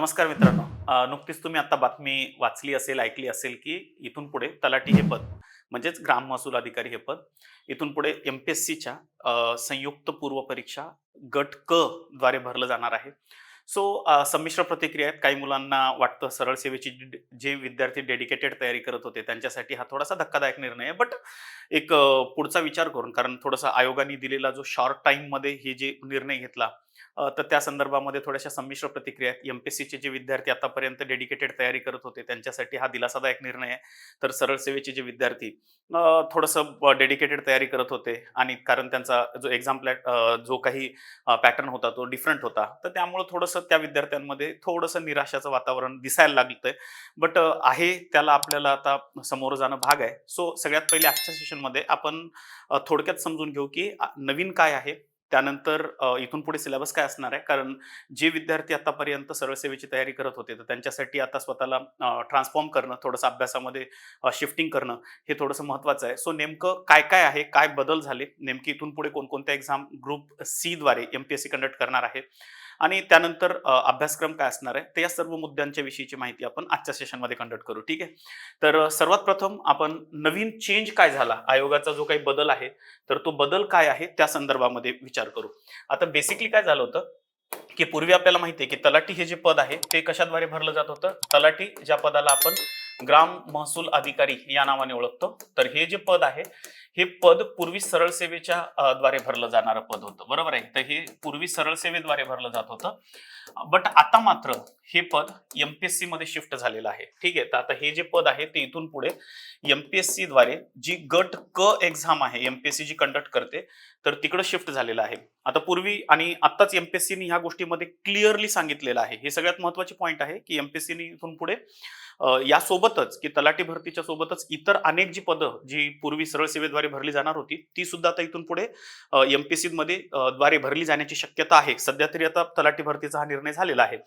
नमस्कार मित्रांनो. नुकतीच तुम्ही आता बातमी वाचली असेल, ऐकली असेल, की इथून पुढे तलाठी हे पद म्हणजेच ग्राम महसूल अधिकारी हे पद इथून पुढे एम-पी-एस-सीच्या संयुक्त पूर्व परीक्षा गट क द्वारे भरलं जाणार आहे. सो संमिश्र प्रतिक्रिया आहेत. काही मुलांना वाटतं सरळ सेवेची जे विद्यार्थी डेडिकेटेड तयारी करत होते त्यांच्यासाठी हा थोडासा धक्कादायक निर्णय आहे. बट एक पुढचा विचार करून कारण थोडासा आयोगाने दिलेला जो शॉर्ट टाईममध्ये हे जे निर्णय घेतला तर त्या संदर्भामध्ये थोड्याशा संमिश्र प्रतिक्रिया आहेत. एम-पी-एस-सीचे जे विद्यार्थी आतापर्यंत डेडिकेटेड तयारी करत होते त्यांच्यासाठी हा दिलासादायक निर्णय आहे. तर सरळ सेवेचे जे विद्यार्थी थोडंसं डेडिकेटेड तयारी करत होते आणि कारण त्यांचा जो जो काही पॅटर्न होता तो डिफरंट होता. तर त्यामुळे थोडंसं त्या विद्यार्थ्यांमध्ये थोडंसं निराशाचं वातावरण दिसायला लागतंय. बट आहे त्याला आपल्याला आता समोर जाणं भाग आहे. सो सगळ्यात पहिले आजच्या सेशनमध्ये आपण थोडक्यात समजून घेऊ की नवीन काय आहे? त्यानंतर इथून पुढे सिलेबस काय असणार आहे? कारण जे विद्यार्थी आतापर्यंत सरळ सेवेची तयारी करत होते, तर त्यांच्यासाठी आता स्वतःला ट्रान्सफॉर्म करणं, थोडंसं अभ्यासामध्ये शिफ्टिंग करणं, हे थोडंसं महत्त्वाचं आहे. सो नेमकं काय-काय आहे? काय बदल झाले? नेमके इथून पुढे कोणकोणत्या एक्झाम ग्रुप सीद्वारे एम-पी-एस-सी कंडक्ट करणार आहे? आणि त्यानंतर अभ्यासक्रम काय असणार आहे? तर या सर्व मुद्द्यांच्या विषयीची माहिती आपण आजच्या सेशनमध्ये कंडक्ट करू. ठीक आहे? तर सर्वात प्रथम आपण नवीन चेंज काय झाला? आयोगाचा जो काही बदल आहे, तर तो बदल काय आहे त्या संदर्भामध्ये विचार करू. आता बेसिकली काय झालं होतं, की पूर्वी आपल्याला माहिती आहे, की तलाठी हे जे पद आहे ते कशाद्वारे भरलं जात होतं? तलाठी ज्या पदाला आपण ग्राम महसूल अधिकारी या नावाने ओळखतो. तर हे जे पद आहे, हे पद पूर्वी सरळ सेवेच्या द्वारे भरलं जाणारं पद होतं. बरोबर आहे? तर हे पूर्वी सरळ सेवेद्वारे भरलं जात होतं. बट आता मात्र हे पद एम-पी-एस-सी मध्ये शिफ्ट झालेलं आहे. ठीक आहे? तर आता हे जे पद आहे ते इथून पुढे एम-पी-एस-सी द्वारे जी गट क एक्झाम आहे, एम-पी-एस-सी जी कंडक्ट करते, तर तिकडे शिफ्ट झालेलं आहे. आता पूर्वी आणि आत्ताच एम-पी-एस-सीने ह्या गोष्टीमध्ये क्लिअरली सांगितलेलं आहे. हे सगळ्यात महत्त्वाची पॉइंट आहे, की एम-पी-एस-सीने इथून पुढे यासोबतच की तलाठी भरतीच्या सोबतच इतर अनेक जी पदं जी पूर्वी सरळ सेवेद्वारे भरली जाणार होती, ती सुद्धा आता इथून पुढे एम-पी-एस-सी मध्ये द्वारे भरली जाण्याची शक्यता आहे. सध्या तरी आता तलाठी भरतीचा हा निर्णय झालेला आहे.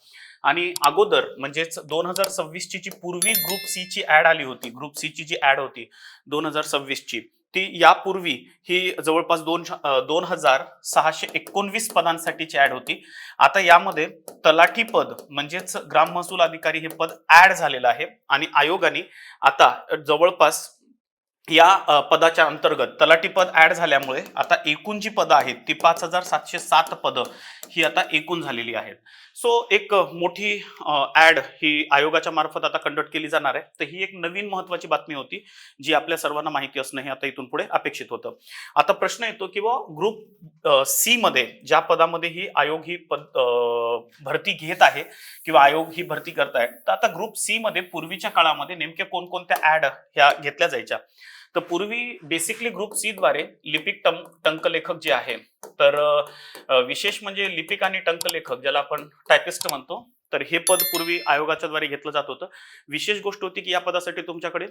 आणि अगोदर म्हणजेच 2026 ची जी पूर्वी ग्रुप सी ची ॲड आली होती, ग्रुप सी ची जी ॲड होती 2026 ची, ती यापूर्वी ही जवळपास 2,619 पदांसाठीची ॲड होती. आता यामध्ये तलाठी पद म्हणजेच ग्राम महसूल अधिकारी हे पद ॲड झालेलं आहे आणि आयोगाने आता जवळपास या पदाच्या अंतर्गत तलाठी पद ॲड झाल्यामुळे आता एकूण जी पदं आहेत ती 5,707 पदं ही आता एकूण झालेली आहेत. सो एक मोठी ॲड ही आयोगाच्या मार्फत आता कंडक्ट केली जाणार आहे. तर ही एक नवीन महत्त्वाची बातमी होती, जी आपल्या सर्वांना माहिती असणं हे आता इथून पुढे अपेक्षित होतं. आता प्रश्न येतो की ग्रुप सी मध्ये ज्या पदामध्ये ही आयोग ही भरती घेत आहे किंवा आयोग ही भरती करताय, तर आता ग्रुप सी मध्ये पूर्वीच्या काळामध्ये नेमक्या कोणकोणत्या ॲड ह्या घेतल्या जायच्या? तर पूर्वी बेसिकली ग्रुप सी द्वारे लिपिक टंकलेखक जे आहे, तर विशेष म्हणजे लिपिक आणि टंकलेखक ज्याला आपण टायपिस्ट म्हणतो, तर हे पद पूर्वी आयोगाच्या द्वारे घेतलं जात होतं. विशेष गोष्ट होती की या पदासाठी तुमच्याकडे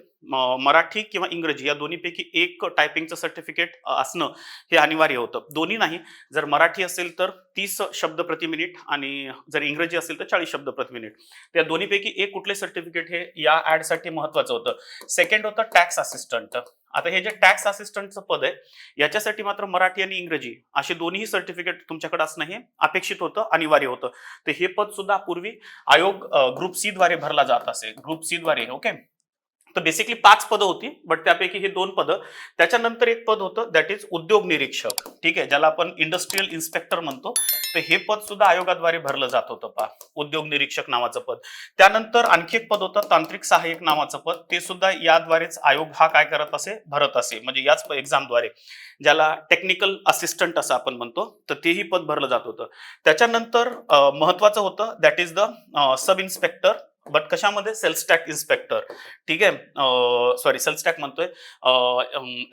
मराठी किंवा इंग्रजी या दोन्हीपैकी एक टायपिंगचं सर्टिफिकेट असणं हे अनिवार्य होतं. दोन्ही नाही, जर मराठी असेल तर 30 शब्द प्रति मिनिट आणि जर इंग्रजी असेल तर 40 शब्द प्रति मिनिट. त्या दोन्हीपैकी एक कुठले सर्टिफिकेट हे या ॲडसाठी महत्त्वाचं होतं. सेकंड होतं टॅक्स असिस्टंट. आता हे जे टॅक्स असिस्टंटचं पद आहे, याच्यासाठी मात्र मराठी आणि इंग्रजी असे दोन्ही सर्टिफिकेट तुमच्याकडे असणं हे अपेक्षित होतं, अनिवार्य होतं. तर हे पद सुद्धा पूर्वी आयोग ग्रुप सी द्वारे भरला जात असे. ग्रुप सी द्वारे. ओके. तर बेसिकली 5 पदं होती, बट त्यापैकी हे 2 पदं. त्याच्यानंतर एक पद होतं दॅट इज उद्योग निरीक्षक. ठीक आहे, ज्याला आपण इंडस्ट्रियल इन्स्पेक्टर म्हणतो. तर हे पद सुद्धा आयोगाद्वारे भरलं जात होतं पहा, उद्योग निरीक्षक नावाचं पद. त्यानंतर आणखी एक पद होतं तांत्रिक सहाय्यक नावाचं पद. ते सुद्धा याद्वारेच आयोग हा काय करत असे, भरत असे, म्हणजे याच एक्झामद्वारे, ज्याला टेक्निकल असिस्टंट असं आपण म्हणतो. तर तेही पद भरलं जात होतं. त्याच्यानंतर महत्वाचं होतं that is the sub inspector, but कशामध्ये? Sales tax inspector. ठीक आहे, सॉरी सेल्स टॅक्स म्हणतोय,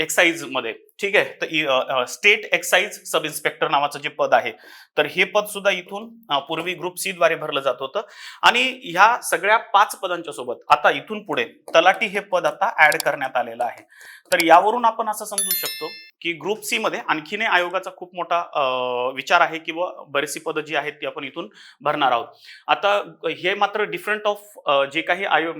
एक्साईज मध्ये. ठीक आहे, तर स्टेट एक्साईज सब इन्स्पेक्टर नावाचं जे पद आहे, तर हे पद सुद्धा इथून पूर्वी ग्रुप सी द्वारे भरलं जात होतं. आणि ह्या सगळ्या 5 पदांच्या सोबत आता इथून पुढे तलाठी हे पद आता ऍड करण्यात आलेलं आहे. तर यावरून आपण असं समजू शकतो की ग्रुप सी मध्ये आणखीन आयोगाचा खूप मोठा विचार आहे की बरीचशी पदं जी आहेत ती आपण इथून भरणार आहोत. आता हे मात्र डिफरंट ऑफ जे काही आयोग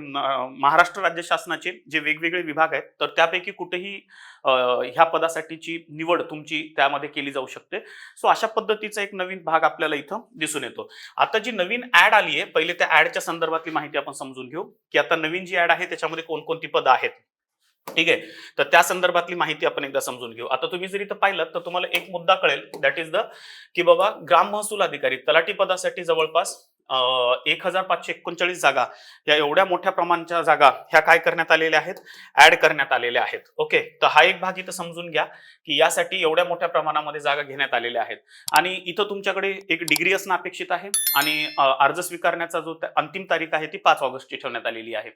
महाराष्ट्र राज्य शासनाचे जे वेगवेगळे विभाग आहेत, तर त्यापैकी कुठेही ह्या पदासाठीची निवड तुमची त्यामध्ये केली जाऊ शकते. सो अशा पद्धतीचा एक नवीन भाग आपल्याला इथं दिसून येतो. आता जी नवीन ऍड आली आहे, पहिले त्या ऍडच्या संदर्भातली माहिती आपण समजून घेऊ, की आता नवीन जी ऍड आहे त्याच्यामध्ये कोणकोणती पदं आहेत. ठीक आहे, तर त्या संदर्भातली माहिती आपण एकदा समजून घेऊ. आता तुम्ही जर इथं पाहिलं तर तुम्हाला एक मुद्दा कळेल, दॅट इज द की बाबा ग्राम महसूल अधिकारी तलाठी पदासाठी जवळपास 1539 जागा, या एवढ्या मोठ्या प्रमाणाच्या जागा ह्या काय करण्यात आलेल्या आहेत, ऍड करण्यात आलेल्या आहेत. ओके, तर हा एक भाग इथं समजून घ्या की यासाठी एवढ्या मोठ्या प्रमाणामध्ये जागा घेण्यात आलेल्या आहेत. आणि इथं तुमच्याकडे एक डिग्री असणं अपेक्षित आहे आणि अर्ज स्वीकारण्याचा जो अंतिम तारीख आहे ती 5 ऑगस्टची ठेवण्यात आलेली आहे.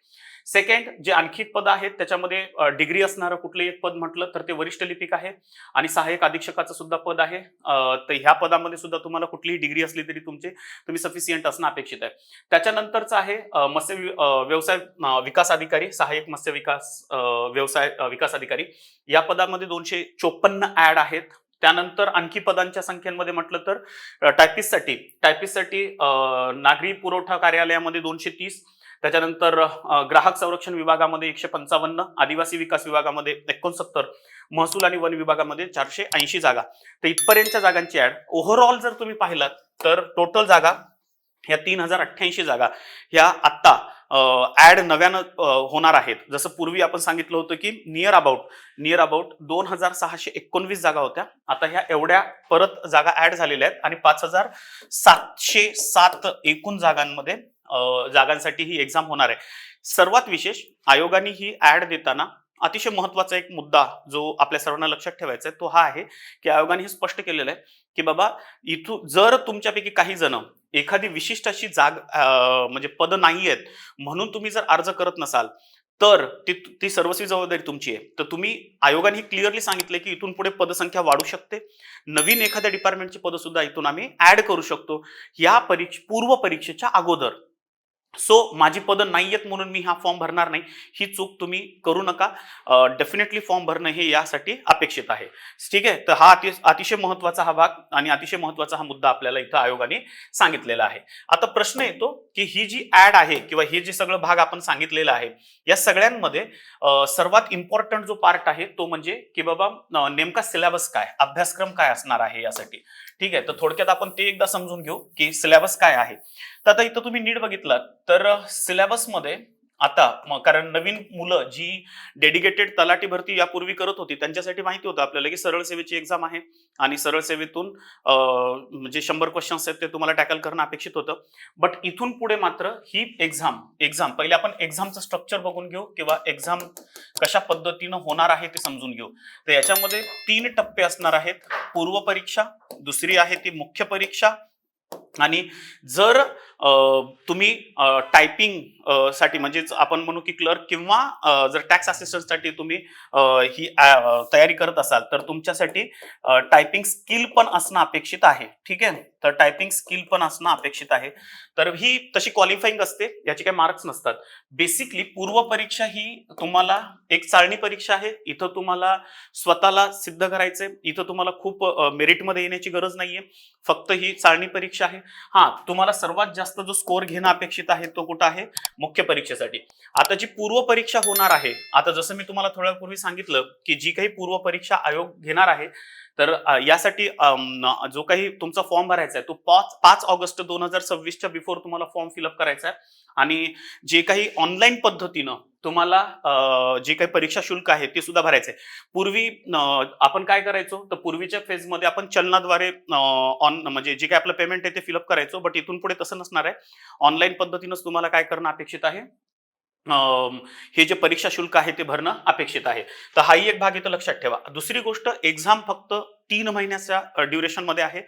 सेकंड, जे आणखी पद आहेत त्याच्यामध्ये डिग्री असणारं कुठलंही एक पद म्हटलं तर ते वरिष्ठ लिपिक आहे आणि सहाय्यक अधीक्षकाचं सुद्धा पद आहे. तर ह्या पदामध्ये सुद्धा तुम्हाला कुठलीही डिग्री असली तरी तुम्ही सफिशियंट असणं अपेक्षित आहे. त्याच्यानंतरचं आहे मत्स्य व्यवसाय विकास अधिकारी, सहाय्यक मत्स्य व्यवसाय विकास अधिकारी. या पदामध्ये 254 ऍड आहेत. त्यानंतर आणखी पदांच्या संख्येमध्ये म्हटलं तर टायपिस्टसाठी नागरी पुरवठा कार्यालयामध्ये 230, त्याच्यानंतर ग्राहक संरक्षण विभागामध्ये 155, आदिवासी विकास विभागामध्ये 69, महसूल आणि वन विभागामध्ये 480 जागा. तर इथपर्यंतच्या जागांची ऍड ओव्हरऑल जर तुम्ही पाहिलात तर टोटल जागा ह्या 3088 जागा ह्या आत्ता ऍड नव्यानं होणार आहेत. जसं पूर्वी आपण सांगितलं होतं की नियर अबाउट 2619 जागा होत्या. आता ह्या एवढ्या परत जागा ऍड झालेल्या आहेत आणि 5707 एकूण जागांसाठी ही एक्झाम होणार आहे. सर्वात विशेष, आयोगाने ही ऍड देताना अतिशय महत्वाचा एक मुद्दा जो आपल्या सर्वांना लक्षात ठेवायचा आहे तो हा आहे की आयोगाने हे स्पष्ट केलेलं आहे की बाबा इथून जर तुमच्यापैकी काही जण एखादी विशिष्ट अशी म्हणजे पद नाही आहेत म्हणून तुम्ही जर अर्ज करत नसाल तर ती सर्वस्वी जबाबदारी तुमची आहे. तर तुम्ही आयोगाने हे क्लिअरली सांगितले की इथून पुढे पदसंख्या वाढू शकते, नवीन एखाद्या डिपार्टमेंटची पद सुद्धा इथून आम्ही ऍड करू शकतो या पूर्व परीक्षेच्या अगोदर. सो माझी पदं नाही आहेत म्हणून मी हा फॉर्म भरणार नाही, ही चूक तुम्ही करू नका. डेफिनेटली फॉर्म भरणं हे यासाठी अपेक्षित आहे. ठीक आहे, तर हा अतिशय महत्वाचा हा भाग आणि अतिशय महत्वाचा हा मुद्दा आपल्याला इथं आयोगाने सांगितलेला आहे. आता प्रश्न येतो की ही जी ऍड आहे किंवा हे जे सगळं भाग आपण सांगितलेलं आहे या सगळ्यांमध्ये सर्वात इम्पॉर्टंट जो पार्ट आहे तो म्हणजे की बाबा नेमका सिलेबस काय, अभ्यासक्रम काय असणार आहे यासाठी. ठीक आहे, तर थोडक्यात आपण ते एकदा समजून घेऊ की सिलेबस काय आहे. तर आता इथं तुम्ही नीट बघितलं तर सिलेबसमध्ये आता कारण नवीन मुलं जी डेडिकेटेड तलाठी भरती यापूर्वी करत होती त्यांच्यासाठी माहिती होतं आपल्याला की सरळ सेवेची एक्झाम आहे आणि सरळ सेवेतून म्हणजे 100 क्वेश्चन्स आहेत ते तुम्हाला टॅकल करणं अपेक्षित होतं. बट इथून पुढे मात्र ही एक्झाम पहिले आपण एक्झामचं स्ट्रक्चर बघून घेऊ किंवा एक्झाम कशा पद्धतीनं होणार आहे ते समजून घेऊ. तर याच्यामध्ये 3 टप्पे असणार आहेत. पूर्व परीक्षा, दुसरी आहे ती मुख्य परीक्षा आणि जर तुम्ही टायपिंग साठी म्हणजेच आपण म्हणू की क्लर्क किंवा जर टॅक्स असिस्टंट साठी तुम्ही ही तयारी करत असाल तर तुमच्यासाठी टायपिंग स्किल पण असणं अपेक्षित आहे. ठीक आहे, तर टायपिंग स्किल पण असणं अपेक्षित आहे. तर ही तशी क्वालिफाईंग असते, याचे काही मार्क्स नसतात. बेसिकली पूर्व परीक्षा ही तुम्हाला एक चाळणी परीक्षा आहे. इथं तुम्हाला स्वतःला सिद्ध करायचंय, इथं तुम्हाला खूप मेरिटमध्ये येण्याची गरज नाहीये, फक्त ही चाळणी परीक्षा आहे. हा, तुम्हाला सर्वात जास्त जो स्कोर घेणं अपेक्षित आहे तो कुठं आहे, मुख्य परीक्षेसाठी. आता जी पूर्व परीक्षा होणार आहे, आता जसं मी तुम्हाला थोड्या पूर्वी सांगितलं की जी काही पूर्व परीक्षा आयोग घेणार आहे तर यासाठी जो काही तुमचा फॉर्म भरायचा आहे तो 5 ऑगस्ट 2026च्या बिफोर तुम्हाला फॉर्म फिलअप करायचा आहे. आणि जे काही ऑनलाईन पद्धतीनं तुम्हाला जे काही परीक्षा शुल्क आहे ते सुद्धा भरायचंय. पूर्वी आपण काय करायचो तर पूर्वीच्या फेजमध्ये आपण चलनाद्वारे म्हणजे जे काही आपलं पेमेंट आहे ते फिलअप करायचो. बट इथून पुढे तसं नसणार आहे. ऑनलाईन पद्धतीनंच तुम्हाला काय करणं अपेक्षित आहे, हे जे परीक्षा शुल्क आहे ते भरणं अपेक्षित आहे. तर हाही एक भाग इथं लक्षात ठेवा. दुसरी गोष्ट, एक्झाम फक्त 3 महिन्याच्या ड्युरेशन मध्ये आहे.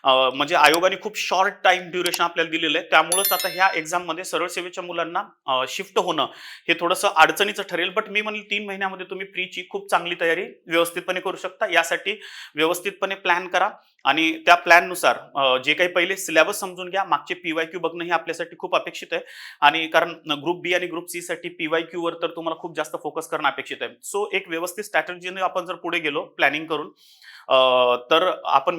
म्हणजे आयोगाने खूप शॉर्ट टाइम ड्युरेशन आपल्याला दिलेलं आहे. त्यामुळेच आता ह्या एक्झाम मध्ये सरळ सेवेच्या मुलांना शिफ्ट होणं हे थोडंसं अडचणीचं ठरेल. बट मी म्हणेल 3 महिन्यामध्ये तुम्ही प्रीची खूप चांगली तयारी व्यवस्थितपणे करू शकता. यासाठी व्यवस्थितपणे प्लॅन करा आणि त्या प्लॅननुसार जे काही पहिले सिलेबस समजून घ्या, मागचे PYQ बघणं हे आपल्यासाठी खूप अपेक्षित आहे. आणि कारण ग्रुप बी आणि ग्रुप सी साठी PYQ वर तर तुम्हाला खूप जास्त फोकस करणं अपेक्षित आहे. सो एक व्यवस्थित स्ट्रॅटेजीने आपण जर पुढे गेलो प्लॅनिंग करून, तर आपण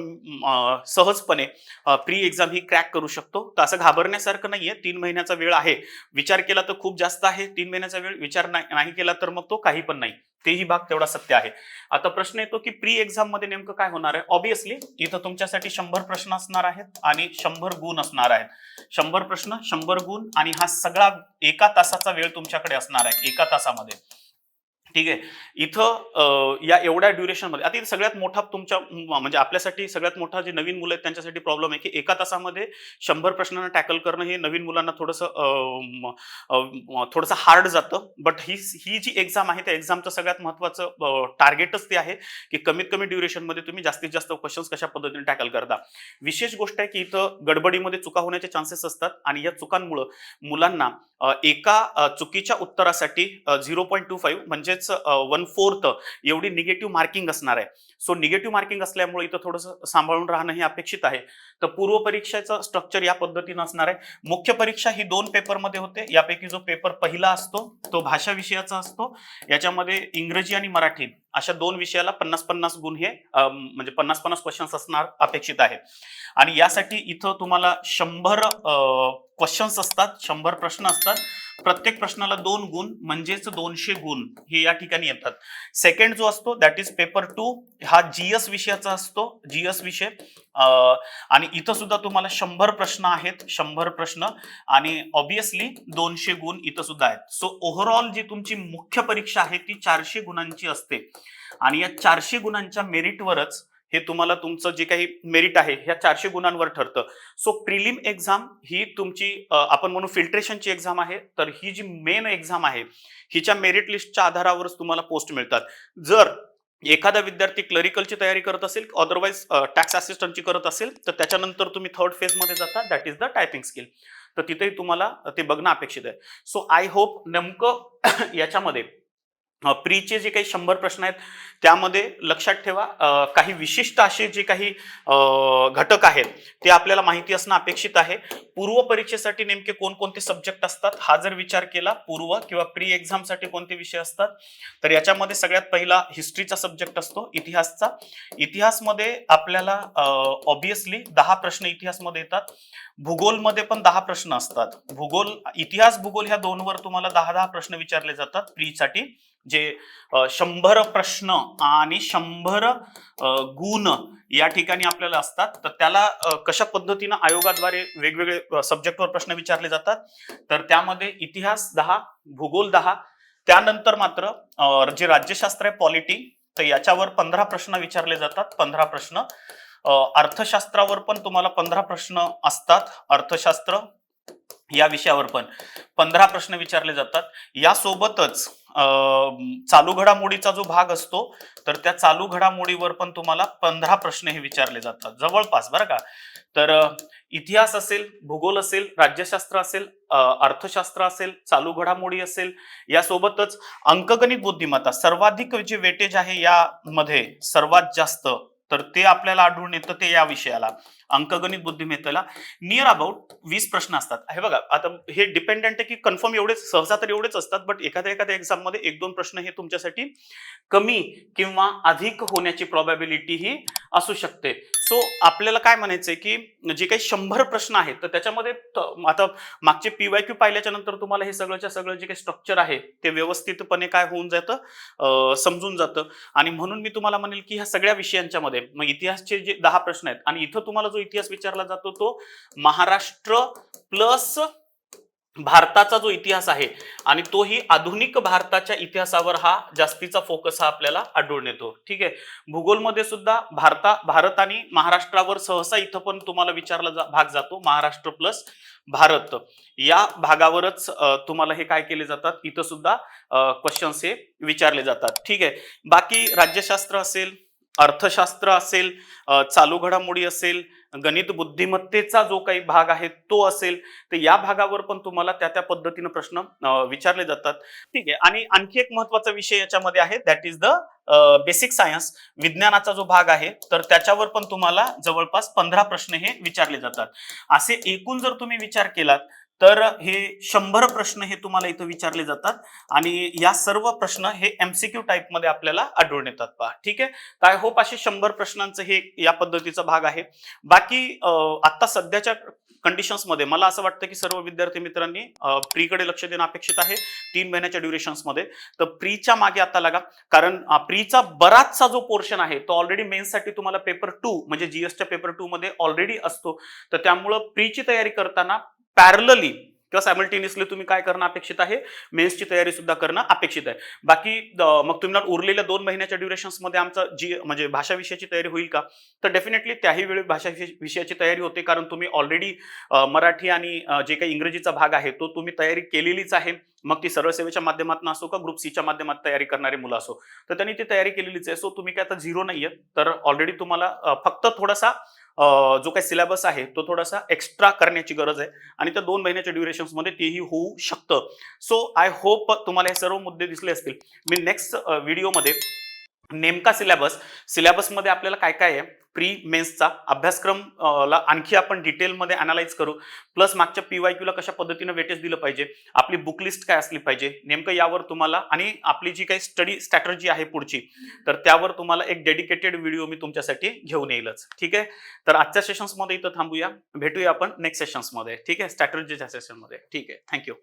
सहजपणे प्री एक्झाम ही क्रॅक करू शकतो. तर असं घाबरण्यासारखं नाहीये. 3 महिन्याचा वेळ आहे. विचार केला तर खूप जास्त आहे. 3 महिन्याचा वेळ विचार नाही केला तर मग तो काही पण नाही. तेही भाग तेवढा सत्य आहे. आता प्रश्न येतो की प्री एक्झाम मध्ये नेमकं काय होणार आहे? ऑब्व्हियसली इथं तुमच्यासाठी 100 प्रश्न असणार आहेत आणि 100 गुण असणार आहेत. 100 प्रश्न, 100 गुण आणि हा सगळा एका तासाचा वेळ तुमच्याकडे असणार आहे. एका तासामध्ये. ठीक आहे. इथं या एवढ्या ड्युरेशनमध्ये आता इथं सगळ्यात मोठा तुमच्या म्हणजे आपल्यासाठी सगळ्यात मोठा जे नवीन मुलं आहेत त्यांच्यासाठी प्रॉब्लेम आहे, की एका तासामध्ये 100 प्रश्नांना टॅकल करणं हे नवीन मुलांना थोडंसं हार्ड जातं. बट ही जी एक्झाम आहे त्या एक्झामचं सगळ्यात महत्त्वाचं टार्गेटच ते आहे, की कमीत कमी ड्युरेशनमध्ये तुम्ही जास्तीत जास्त क्वेश्चन्स कशा पद्धतीने टॅकल करता. विशेष गोष्ट आहे, की इथं गडबडीमध्ये चुका होण्याचे चान्सेस असतात आणि या चुकांमुळं मुलांना एका चुकीच्या उत्तरासाठी 0.25 म्हणजेच 1/4 एवढी निगेटिव्ह मार्किंग असणार आहे. सो निगेटिव्ह मार्किंग असल्यामुळे इथं थोडंसं सांभाळून राहणं हे अपेक्षित आहे. तर पूर्व परीक्षेचं स्ट्रक्चर या पद्धतीनं असणार आहे. मुख्य परीक्षा ही 2 पेपरमध्ये होते. यापैकी जो पेपर पहिला असतो तो भाषा विषयाचा असतो. याच्यामध्ये इंग्रजी आणि मराठी अशा 2 विषयाला 50-50 गुण हे म्हणजे 50-50 क्वेश्चन्स असणार अपेक्षित आहे. आणि यासाठी इथं तुम्हाला 100 क्वेश्चन्स असतात, 100 प्रश्न असतात. प्रत्येक प्रश्नाला 2 गुण म्हणजेच 200 गुण हे या ठिकाणी येतात. सेकंड जो असतो दॅट इज पेपर 2 हा GS विषयाचा असतो. GS विषय आणि इथं सुद्धा तुम्हाला 100 प्रश्न आहेत, 100 प्रश्न आणि ऑब्व्हियसली 200 गुण इथं सुद्धा आहेत. सो ओव्हरऑल जी तुमची मुख्य परीक्षा आहे ती 400 गुणांची असते आणि या 400 गुणांच्या मेरिटवरच हे तुम्हाला तुमचं जे काही मेरिट आहे ह्या 400 गुणांवर ठरतं. सो प्रिलिम एक्झाम ही तुमची आपण म्हणू फिल्ट्रेशनची एक्झाम आहे. तर ही जी मेन एक्झाम आहे हिच्या मेरिट लिस्टच्या आधारावरच तुम्हाला पोस्ट मिळतात. जर एखादा विद्यार्थी क्लरिकलची तयारी करत असेल, अदरवाईज टॅक्स असिस्टंटची करत असेल, तर त्याच्यानंतर तुम्ही थर्ड फेजमध्ये जाता, that is the typing skill. तर तिथेही तुम्हाला ते बघणं अपेक्षित आहे. सो आय होप नेमकं याच्यामध्ये प्रीचे जे काही 100 प्रश्न आहेत त्यामध्ये लक्षात ठेवा काही विशिष्ट असे जे काही घटक आहेत ते आपल्याला माहिती असणं अपेक्षित आहे. पूर्व परीक्षेसाठी नेमके कोणकोणते सब्जेक्ट असतात हा जर विचार केला, पूर्व किंवा प्री एक्झामसाठी कोणते विषय असतात, तर याच्यामध्ये सगळ्यात पहिला हिस्ट्रीचा सब्जेक्ट असतो, इतिहासचा. इतिहासमध्ये आपल्याला ऑब्व्हियसली 10 प्रश्न इतिहासमध्ये येतात. भूगोलमध्ये पण 10 प्रश्न असतात. इतिहास भूगोल ह्या दोनवर तुम्हाला 10-10 प्रश्न विचारले जातात प्रीसाठी. जे 100 प्रश्न आणि 100 गुण या ठिकाणी आपल्याला असतात. तर त्याला कशा पद्धतीनं आयोगाद्वारे वेगवेगळे सब्जेक्टवर प्रश्न विचारले जातात, तर त्यामध्ये इतिहास 10, भूगोल 10, त्यानंतर मात्र जे राज्यशास्त्र आहे पॉलिटी, तर याच्यावर 15 प्रश्न विचारले जातात. 15 प्रश्न अर्थशास्त्रावर पण तुम्हाला 15 प्रश्न असतात. अर्थशास्त्र या विषयावर पण 15 प्रश्न विचारले जातात. यासोबतच चालू घडामोडीचा जो भाग असतो, तर त्या चालू घडामोडीवर पण तुम्हाला 15 प्रश्न हे विचारले जातात जवळपास, बरं का. तर इतिहास असेल, भूगोल असेल, राज्यशास्त्र असेल, अर्थशास्त्र असेल, चालू घडामोडी असेल, यासोबतच अंकगणित बुद्धिमत्ता सर्वाधिक जे वेटेज आहे यामध्ये सर्वात जास्त, तर ते आपल्याला आढळून येतं ते या विषयाला अंकगणित बुद्धिमत्तेला नियर अबाउट 20 प्रश्न असतात. हे बघा आता हे डिपेंडंट आहे की कन्फर्म एवढेच सहसा तर एवढेच असतात, बट एखाद्या एक्झाम मध्ये 1-2 प्रश्न हे तुमच्यासाठी कमी किंवा अधिक होण्याची प्रोबॅबिलिटी ही असू शकते. सो आपल्याला काय म्हणायचंय की जे काही 100 प्रश्न आहेत तर त्याच्यामध्ये आता मागचे PYQ पाहिल्याच्या नंतर तुम्हाला हे सगळंच्या सगळं जे काही स्ट्रक्चर आहे ते व्यवस्थितपणे काय होऊन जातं, समजून जातं. आणि म्हणून मी तुम्हाला म्हणेल की ह्या सगळ्या विषयांच्या मध्ये मग इतिहासचे जे 10 प्रश्न आहेत आणि इथं तुम्हाला जो इतिहास विचारला जातो तो महाराष्ट्र प्लस भारताचा जो इतिहास आहे आणि तोही आधुनिक भारताच्या इतिहासावर हा जास्तीचा फोकस हा आपल्याला आढळून येतो. ठीक आहे. भूगोलमध्ये सुद्धा भारत आणि महाराष्ट्रावर सहसा इथं पण तुम्हाला विचारला भाग जातो, महाराष्ट्र प्लस भारत या भागावरच तुम्हाला हे काय केले जातात, इथं सुद्धा क्वेश्चन्स हे विचारले जातात. ठीक आहे. बाकी राज्यशास्त्र असेल, अर्थशास्त्र असेल, चालू घडामोडी असेल, गणित बुद्धिमत्तेचा जो काही भाग आहे तो असेल, तर या भागावर पण तुम्हाला त्या पद्धतीने प्रश्न विचारले जातात. ठीक आहे. आणि आणखी एक महत्त्वाचा विषय याच्यामध्ये आहे, that is the basic science. विज्ञानाचा जो भाग आहे, तर त्याच्यावर पण तुम्हाला जवळपास 15 प्रश्न हे विचारले जातात. असे एकूण जर तुम्ही विचार केलात, तर हे 100 प्रश्न हे तुम्हाला इथं विचारले जातात आणि या सर्व प्रश्न हे एमसीक्यू टाईप मध्ये आपल्याला आढळून येतात पहा. ठीक आहे. तर आय होप असे 100 प्रश्नांचं हे या पद्धतीचा भाग आहे. बाकी आता सध्याच्या कंडिशन्स मध्ये मला असं वाटतं की सर्व विद्यार्थी मित्रांनी प्रीकडे लक्ष देणं अपेक्षित आहे 3 महिन्याच्या ड्युरेशन्स मध्ये. तर प्रीच्या मागे आता लागा, कारण प्रीचा बराचसा जो पोर्शन आहे तो ऑलरेडी मेन्ससाठी तुम्हाला पेपर 2 म्हणजे जीएसच्या पेपर 2 मध्ये ऑलरेडी असतो. तर त्यामुळं प्रीची तयारी करताना पॅरलली किंवा सायमल्टेनियसली तुम्ही काय करणं अपेक्षित आहे, मेन्सची तयारी सुद्धा करणं अपेक्षित आहे. बाकी मग तुम्हाला उरलेल्या 2 महिन्याच्या ड्युरेशन्स मध्ये आमचा जी म्हणजे भाषा विषयाची तयारी होईल का, तर डेफिनेटली त्याही वेळी भाषा विषयाची तयारी होते, कारण तुम्ही ऑलरेडी मराठी आणि जे काही इंग्रजीचा भाग आहे तो तुम्ही तयारी केलेलीच आहे. मग ती सरळ सेवेच्या माध्यमातून असो का ग्रुप सीच्या माध्यमात तयारी करणारे मुलं असो, तर त्यांनी ती तयारी केलेलीच आहे. सो तुम्ही काय आता झिरो नाहीये, तर ऑलरेडी तुम्हाला फक्त थोडासा जो काही सिलेबस आहे तो थोडासा एक्स्ट्रा करण्याची गरज आहे आणि त्या 2 महिन्याच्या ड्युरेशन्स मध्ये तेही होऊ शकतं. सो आय होप तुम्हाला हे सर्व मुद्दे दिसले असतील. मी नेक्स्ट व्हिडिओमध्ये नेमका सिलेबसमध्ये आपल्याला काय काय आहे, प्री मेन्सचा अभ्यासक्रम ला आणखी आपण डिटेलमध्ये अनालाइज करू. प्लस मागच्या पीवायक्यूला कशा पद्धतीने वेटेज दिलं पाहिजे, आपली बुक लिस्ट काय असली पाहिजे, नेमकं यावर तुम्हाला आणि आपली जी काही स्टडी स्ट्रॅटर्जी आहे पुढची, तर त्यावर तुम्हाला एक डेडिकेटेड व्हिडिओ मी तुमच्यासाठी घेऊन येईलच. ठीक आहे. तर आजच्या सेशन्समध्ये इथं थांबूया. भेटूया आपण नेक्स्ट सेशन्समध्ये. ठीक आहे, स्ट्रॅटर्जीच्या सेशनमध्ये. ठीक आहे. थँक्यू.